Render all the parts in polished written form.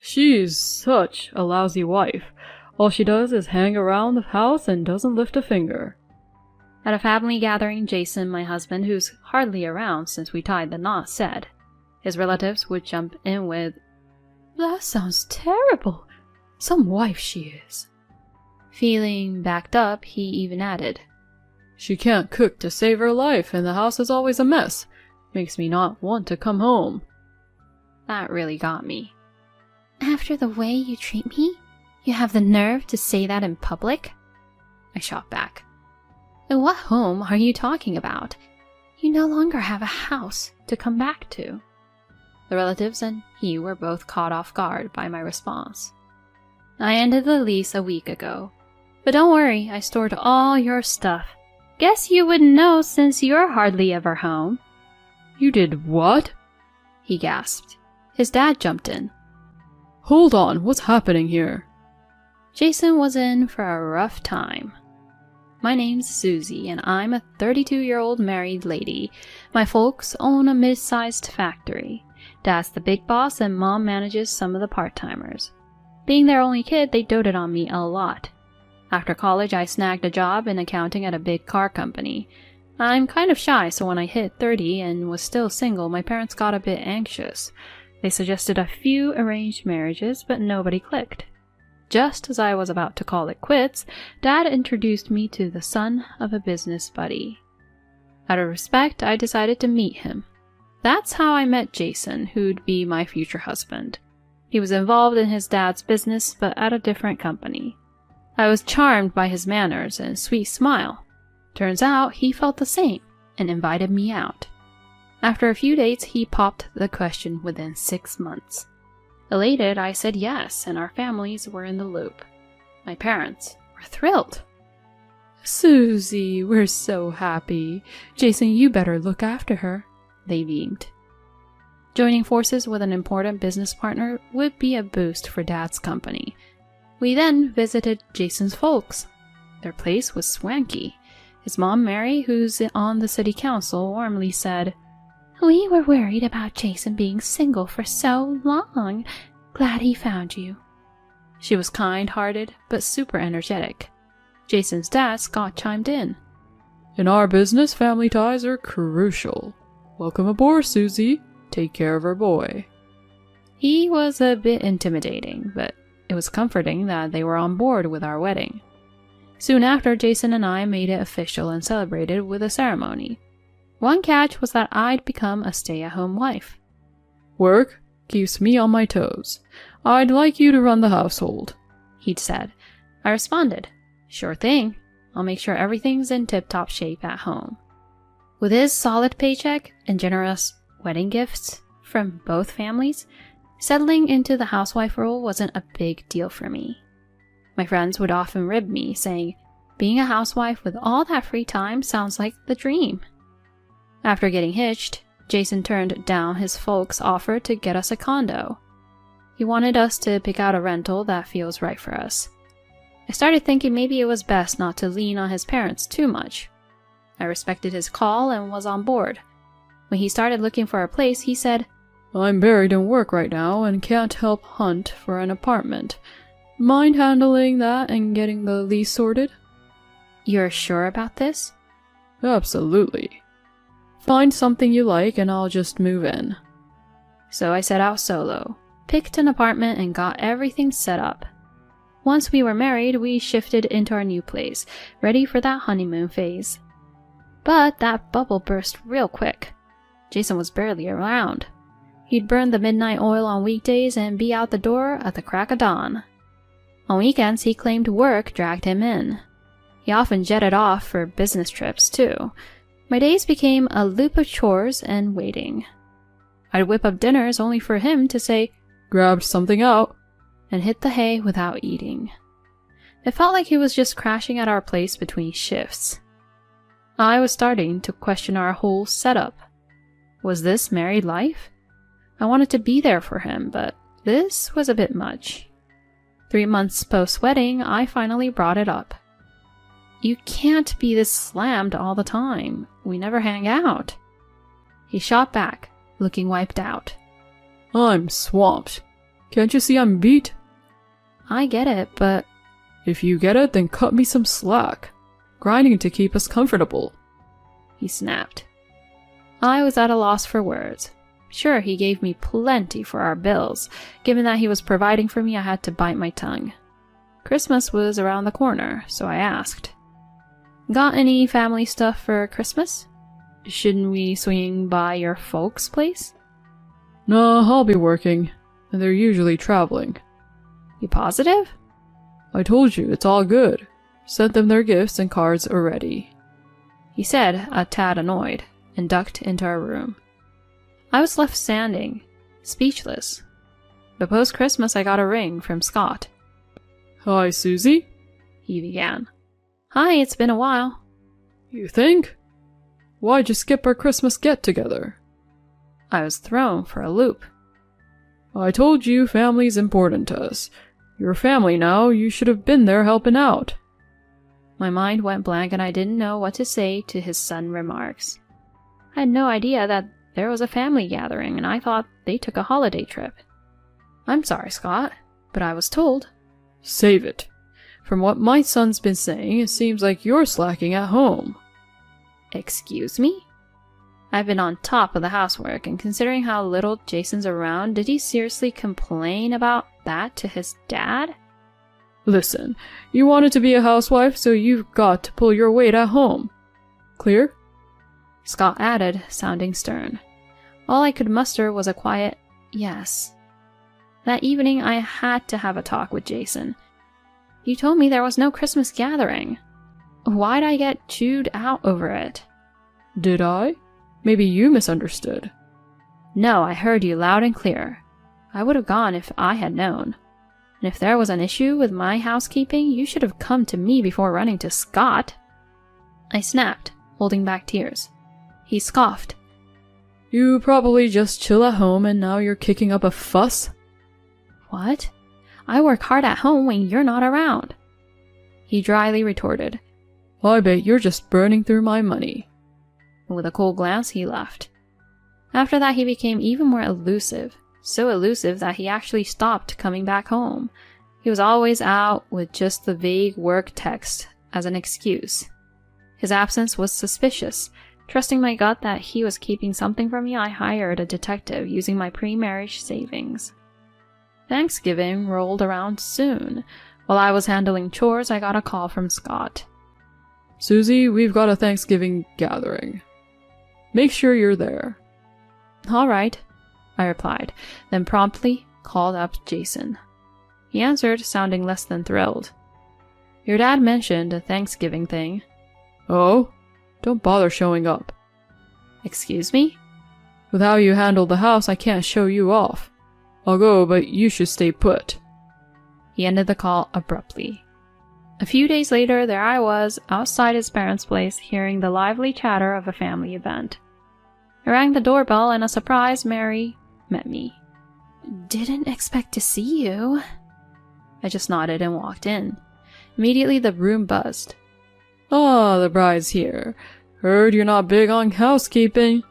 She's such a lousy wife. All she does is hang around the house and doesn't lift a finger. At a family gathering, Jason, my husband, who's hardly around since we tied the knot, said. His relatives would jump in with, "That sounds terrible. Some wife she is." Feeling backed up, he even added, "She can't cook to save her life, and the house is always a mess. Makes me not want to come home." That really got me. "After the way you treat me, you have the nerve to say that in public?" I shot back. "And what home are you talking about? You no longer have a house to come back to." The relatives and he were both caught off guard by my response. "I ended the lease a week ago. But don't worry, I stored all your stuff. Guess you wouldn't know since you're hardly ever home." "You did what?" he gasped. His dad jumped in. "Hold on, what's happening here?" Jason was in for a rough time. "My name's Susie, and I'm a 32-year-old married lady. My folks own a mid-sized factory. Dad's the big boss, and Mom manages some of the part-timers. Being their only kid, they doted on me a lot. After college, I snagged a job in accounting at a big car company. I'm kind of shy, so when I hit 30 and was still single, my parents got a bit anxious. They suggested a few arranged marriages, but nobody clicked. Just as I was about to call it quits, Dad introduced me to the son of a business buddy. Out of respect, I decided to meet him. That's how I met Jason, who'd be my future husband. He was involved in his dad's business, but at a different company. I was charmed by his manners and sweet smile. Turns out he felt the same and invited me out. After a few dates, he popped the question within 6 months. Elated, I said yes, and our families were in the loop. My parents were thrilled. "Susie, we're so happy. Jason, you better look after her," they beamed. Joining forces with an important business partner would be a boost for Dad's company. We then visited Jason's folks. Their place was swanky. His mom, Mary, who's on the city council, warmly said, "We were worried about Jason being single for so long. Glad he found you." She was kind-hearted, but super energetic. Jason's dad, Scott, chimed in. "In our business, family ties are crucial. Welcome aboard, Susie. Take care of our boy." He was a bit intimidating, but it was comforting that they were on board with our wedding. Soon after, Jason and I made it official and celebrated with a ceremony. One catch was that I'd become a stay-at-home wife. "Work keeps me on my toes. I'd like you to run the household," he'd said. I responded, "Sure thing. I'll make sure everything's in tip-top shape at home." With his solid paycheck and generous wedding gifts from both families, settling into the housewife role wasn't a big deal for me. My friends would often rib me, saying, "Being a housewife with all that free time sounds like the dream." After getting hitched, Jason turned down his folks' offer to get us a condo. He wanted us to pick out a rental that feels right for us. I started thinking maybe it was best not to lean on his parents too much. I respected his call and was on board. When he started looking for a place, he said, "I'm buried in work right now and can't help hunt for an apartment. Mind handling that and getting the lease sorted?" "You're sure about this?" "Absolutely. Find something you like and I'll just move in." So I set out solo, picked an apartment, and got everything set up. Once we were married, we shifted into our new place, ready for that honeymoon phase. But that bubble burst real quick. Jason was barely around. He'd burn the midnight oil on weekdays and be out the door at the crack of dawn. On weekends, he claimed work dragged him in. He often jetted off for business trips, too. My days became a loop of chores and waiting. I'd whip up dinners only for him to say, "Grabbed something out," and hit the hay without eating. It felt like he was just crashing at our place between shifts. I was starting to question our whole setup. Was this married life? I wanted to be there for him, but this was a bit much. 3 months post-wedding, I finally brought it up. "You can't be this slammed all the time. We never hang out." He shot back, looking wiped out. "I'm swamped. Can't you see I'm beat? I get it, but... If you get it, then cut me some slack. Grinding to keep us comfortable. He snapped. I was at a loss for words. Sure, he gave me plenty for our bills. Given that he was providing for me, I had to bite my tongue. Christmas was around the corner, so I asked, "Got any family stuff for Christmas? Shouldn't we swing by your folks' place?" No, I'll be working, and they're usually traveling. You positive? I told you, it's all good. Sent them their gifts and cards already. He said, a tad annoyed, and ducked into our room. I was left standing, speechless. But post-Christmas I got a ring from Scott. Hi, Susie? He began. Hi, it's been a while. You think? Why'd you skip our Christmas get-together? I was thrown for a loop. I told you family's important to us. You're family now, you should have been there helping out. My mind went blank and I didn't know what to say to his sudden remarks. I had no idea that there was a family gathering and I thought they took a holiday trip. I'm sorry, Scott, but I was told. Save it. From what my son's been saying, it seems like you're slacking at home. Excuse me? I've been on top of the housework, and considering how little Jason's around, did he seriously complain about that to his dad? Listen, you wanted to be a housewife, so you've got to pull your weight at home. Clear? Scott added, sounding stern. All I could muster was a quiet yes. That evening, I had to have a talk with Jason. You told me there was no Christmas gathering. Why'd I get chewed out over it? Did I? Maybe you misunderstood. No, I heard you loud and clear. I would have gone if I had known. And if there was an issue with my housekeeping, you should have come to me before running to Scott. I snapped, holding back tears. He scoffed. You probably just chill at home and now you're kicking up a fuss? What? I work hard at home when you're not around. He dryly retorted. I bet you're just burning through my money. With a cold glance, he left. After that, he became even more elusive. So elusive that he actually stopped coming back home. He was always out with just the vague work text as an excuse. His absence was suspicious. Trusting my gut that he was keeping something from me, I hired a detective using my pre-marriage savings. Thanksgiving rolled around soon. While I was handling chores, I got a call from Scott. Susie, we've got a Thanksgiving gathering. Make sure you're there. All right, I replied, then promptly called up Jason. He answered, sounding less than thrilled. Your dad mentioned a Thanksgiving thing. Oh? Don't bother showing up. Excuse me? With how you handled the house, I can't show you off. I'll go, but you should stay put. He ended the call abruptly. A few days later, there I was, outside his parents' place, hearing the lively chatter of a family event. I rang the doorbell, and a surprised Mary met me. Didn't expect to see you. I just nodded and walked in. Immediately, the room buzzed. Ah, the bride's here. Heard you're not big on housekeeping.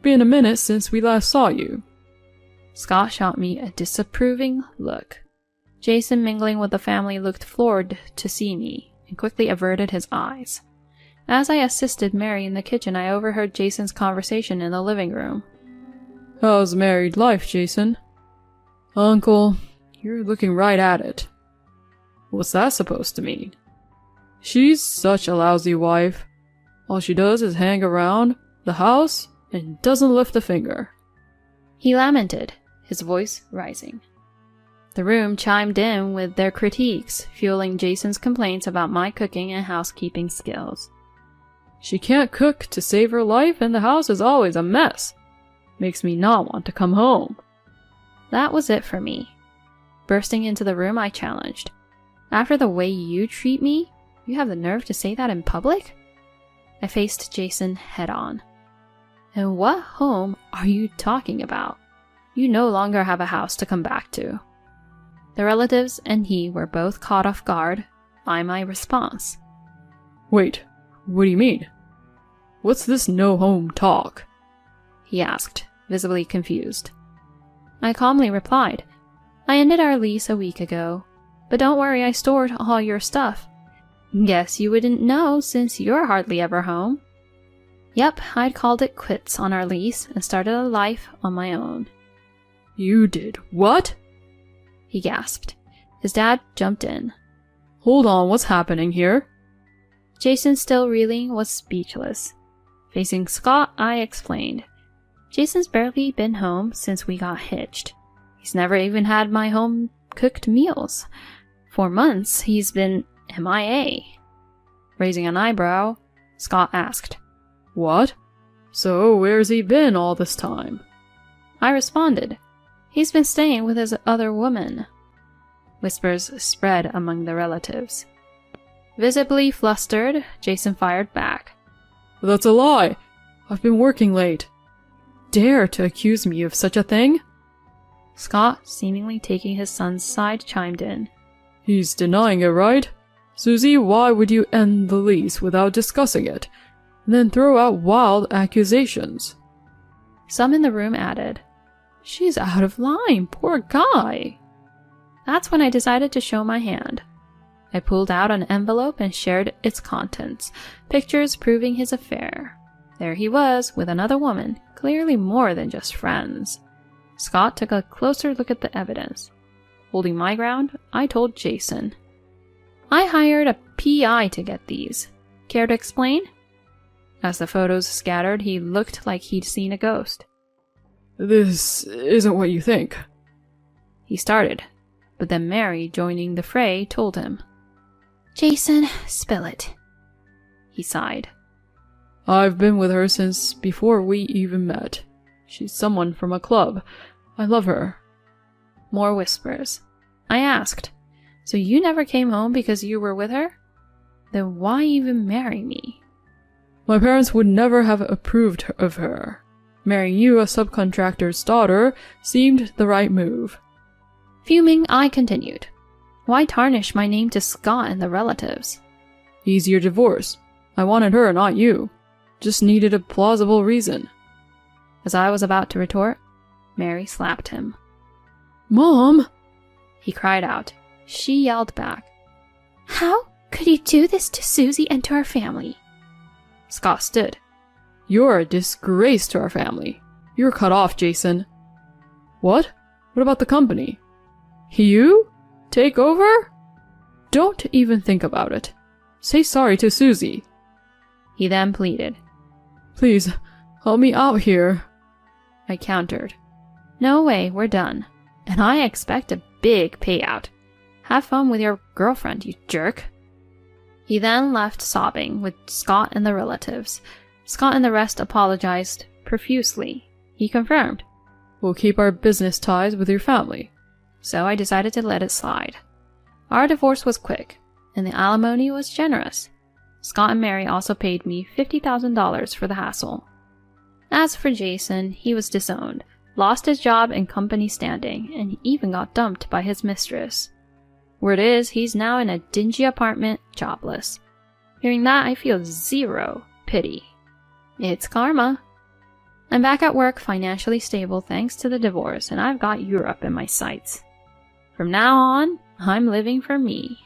Been a minute since we last saw you. Scott shot me a disapproving look. Jason, mingling with the family, looked floored to see me and quickly averted his eyes. As I assisted Mary in the kitchen, I overheard Jason's conversation in the living room. How's married life, Jason? Uncle, you're looking right at it. What's that supposed to mean? She's such a lousy wife. All she does is hang around the house and doesn't lift a finger. He lamented, his voice rising. The room chimed in with their critiques, fueling Jason's complaints about my cooking and housekeeping skills. She can't cook to save her life, and the house is always a mess. Makes me not want to come home. That was it for me. Bursting into the room, I challenged. After the way you treat me, you have the nerve to say that in public? I faced Jason head on. And what home are you talking about? You no longer have a house to come back to. The relatives and he were both caught off guard by my response. Wait, what do you mean? What's this no-home talk? He asked, visibly confused. I calmly replied, I ended our lease a week ago. But don't worry, I stored all your stuff. Guess you wouldn't know since you're hardly ever home. Yep, I'd called it quits on our lease and started a life on my own. You did what? He gasped. His dad jumped in. Hold on, what's happening here? Jason, still reeling, was speechless. Facing Scott, I explained. Jason's barely been home since we got hitched. He's never even had my home-cooked meals. For months, he's been MIA. Raising an eyebrow, Scott asked, What? So where's he been all this time? I responded, He's been staying with his other woman. Whispers spread among the relatives. Visibly flustered, Jason fired back. That's a lie! I've been working late. Dare to accuse me of such a thing? Scott, seemingly taking his son's side, chimed in. He's denying it, right? Susie, why would you end the lease without discussing it, and then throw out wild accusations? Some in the room added, She's out of line, poor guy. That's when I decided to show my hand. I pulled out an envelope and shared its contents, pictures proving his affair. There he was, with another woman, clearly more than just friends. Scott took a closer look at the evidence. Holding my ground, I told Jason. I hired a PI to get these. Care to explain? As the photos scattered, he looked like he'd seen a ghost. This isn't what you think. He started, but then Mary, joining the fray, told him. Jason, spill it. He sighed. I've been with her since before we even met. She's someone from a club. I love her. More whispers. I asked, So you never came home because you were with her? Then why even marry me? My parents would never have approved of her. Marrying you, a subcontractor's daughter, seemed the right move. Fuming, I continued. Why tarnish my name to Scott and the relatives? He's your divorce. I wanted her, not you. Just needed a plausible reason. As I was about to retort, Mary slapped him. Mom! He cried out. She yelled back. How could you do this to Susie and to our family? Scott stood. You're a disgrace to our family. You're cut off, Jason. What? What about the company? You? Take over? Don't even think about it. Say sorry to Susie. He then pleaded. Please, help me out here. I countered. No way, we're done. And I expect a big payout. Have fun with your girlfriend, you jerk. He then left sobbing with Scott and the relatives. Scott and the rest apologized profusely. He confirmed. We'll keep our business ties with your family. So I decided to let it slide. Our divorce was quick, and the alimony was generous. Scott and Mary also paid me $50,000 for the hassle. As for Jason, he was disowned, lost his job and company standing, and even got dumped by his mistress. Word is, he's now in a dingy apartment, jobless. Hearing that, I feel zero pity. It's karma. I'm back at work, financially stable thanks to the divorce, and I've got Europe in my sights. From now on, I'm living for me.